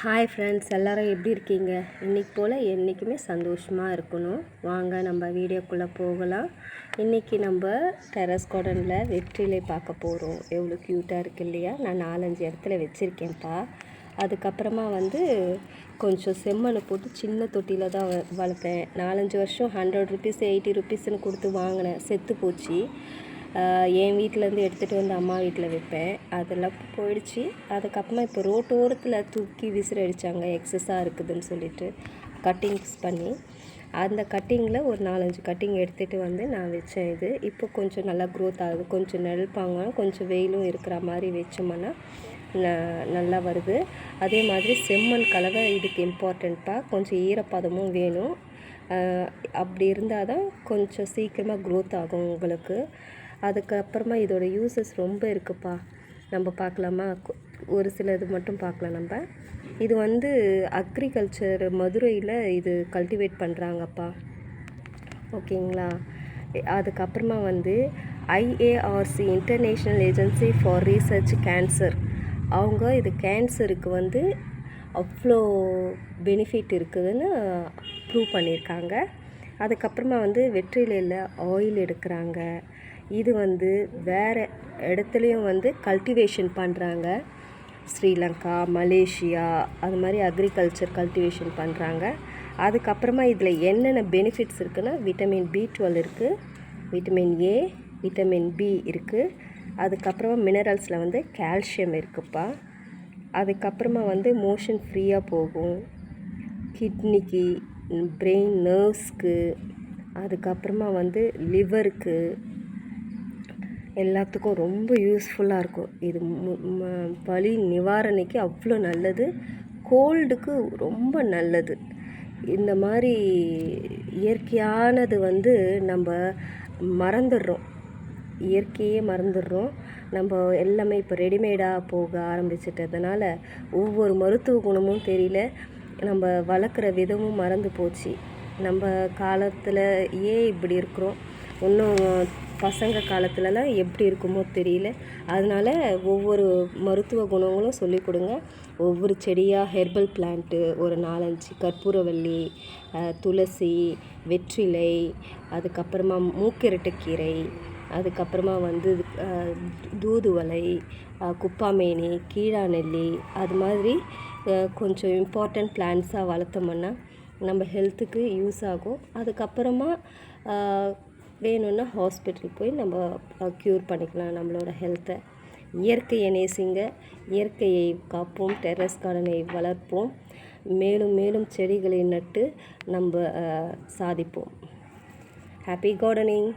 Hi friends, எல்லோரும் எப்படி இருக்கீங்க? இன்றைக்கி போல் என்றைக்குமே சந்தோஷமாக இருக்கணும். வாங்க நம்ம வீடியோக்குள்ளே போகலாம். இன்றைக்கி நம்ம டெரஸ் கார்டனில் வெற்றிலை பார்க்க போகிறோம். எவ்வளோ க்யூட்டாக இருக்குது இல்லையா? நான் 4-5 இடத்துல வச்சுருக்கேன்ப்பா. அதுக்கப்புறமா கொஞ்சம் செம்மண்ணை போட்டு சின்ன தொட்டியில் தான் வளர்த்தேன். 4-5 வருஷம் 100 ருபீஸ் 80 ருபீஸ்ன்னு கொடுத்து வாங்கினேன். செத்து போச்சு. என் வீட்டிலேருந்து எடுத்துகிட்டு வந்து அம்மா வீட்டில் வைப்பேன். அதெல்லாம் போயிடுச்சு. அதுக்கப்புறமா இப்போ ரோட்டோரத்தில் தூக்கி விசிறடிச்சாங்க, எக்ஸஸாக இருக்குதுன்னு சொல்லிட்டு கட்டிங்ஸ் பண்ணி. அந்த கட்டிங்கில் ஒரு 4-5 கட்டிங் எடுத்துகிட்டு வந்து நான் வச்சேன். இது இப்போ கொஞ்சம் நல்லா க்ரோத் ஆகுது. கொஞ்சம் நெல்பாங்க, கொஞ்சம் வெயிலும் இருக்கிற மாதிரி வச்சோம்னா நல்லா வருது. அதே மாதிரி செம்மண் கலவை இதுக்கு இம்பார்ட்டண்ட்டாக கொஞ்சம் ஈரப்பதமும் வேணும். அப்படி இருந்தால் தான் கொஞ்சம் சீக்கிரமாக க்ரோத் ஆகும் உங்களுக்கு. அதுக்கப்புறமா இதோட யூசஸ் ரொம்ப இருக்குப்பா. நம்ம பார்க்கலாமா? ஒரு சில இது மட்டும் பார்க்கலாம். இது அக்ரிகல்ச்சர் மதுரையில் இது கல்டிவேட் பண்ணுறாங்கப்பா. ஓகேங்களா? அதுக்கப்புறமா IARC international agency for research cancer, அவங்க இது கேன்சருக்கு அவ்வளோ பெனிஃபிட் இருக்குதுன்னு ப்ரூவ் பண்ணியிருக்காங்க. அதுக்கப்புறமா வெற்றிலையில் ஆயில் எடுக்கிறாங்க. இது வேறு இடத்துலையும் கல்டிவேஷன் பண்ணுறாங்க. ஸ்ரீலங்கா, மலேசியா அது மாதிரி அக்ரிகல்ச்சர் கல்டிவேஷன் பண்ணுறாங்க. அதுக்கப்புறமா இதில் என்னென்ன பெனிஃபிட்ஸ் இருக்குன்னா, விட்டமின் B12 இருக்குது, விட்டமின் A, விட்டமின் B இருக்குது. அதுக்கப்புறமா மினரல்ஸில் கால்சியம் இருக்குப்பா. அதுக்கப்புறமா மோஷன் ஃப்ரீயாக போகும், கிட்னிக்கு, பிரெயின் நர்வ்ஸ்க்கு, அதுக்கப்புறமா லிவருக்கு, எல்லாத்துக்கும் ரொம்ப யூஸ்ஃபுல்லாக இருக்கும். இது வலி நிவாரணிக்கு அவ்வளோ நல்லது. கோல்டுக்கு ரொம்ப நல்லது. இந்த மாதிரி இயற்கையானது நம்ம மறந்துடுறோம். இயற்கையே மறந்துடுறோம். நம்ம எல்லாமே இப்போ ரெடிமேடாக போக ஆரம்பிச்சிட்டதுனால ஒவ்வொரு மருத்துவ குணமும் தெரியல. நம்ம வளர்க்குற விதமும் மறந்து போச்சு. நம்ம காலத்தில் ஏன் இப்படி இருக்கிறோம், இன்னும் பசங்க காலத்துலலாம் எப்படி இருக்குமோ தெரியல. அதனால் ஒவ்வொரு மருத்துவ குணங்களும் சொல்லிக் கொடுங்க. ஒவ்வொரு செடியாக ஹெர்பல் பிளான்ட்டு ஒரு 4-5, கற்பூரவள்ளி, துளசி, வெற்றிலை, அதுக்கப்புறமா மூக்கிரட்டைக்கீரை, அதுக்கப்புறமா தூதுவளை, குப்பாமேனி, கீழாநெல்லி, அது மாதிரி கொஞ்சம் இம்பார்ட்டண்ட் பிளான்ஸாக வளர்த்தோம்னா நம்ம ஹெல்த்துக்கு யூஸ் ஆகும். அதுக்கப்புறமா வேணும்னா ஹாஸ்பிட்டல் போய் நம்ம க்யூர் பண்ணிக்கலாம் நம்மளோட ஹெல்த்தை. இயற்கையை நேசிங்க, இயற்கையை காப்போம், டெரஸ் கார்டனை வளர்ப்போம், மேலும் மேலும் செடிகளை நட்டு நம்ம சாதிப்போம். Happy gardening.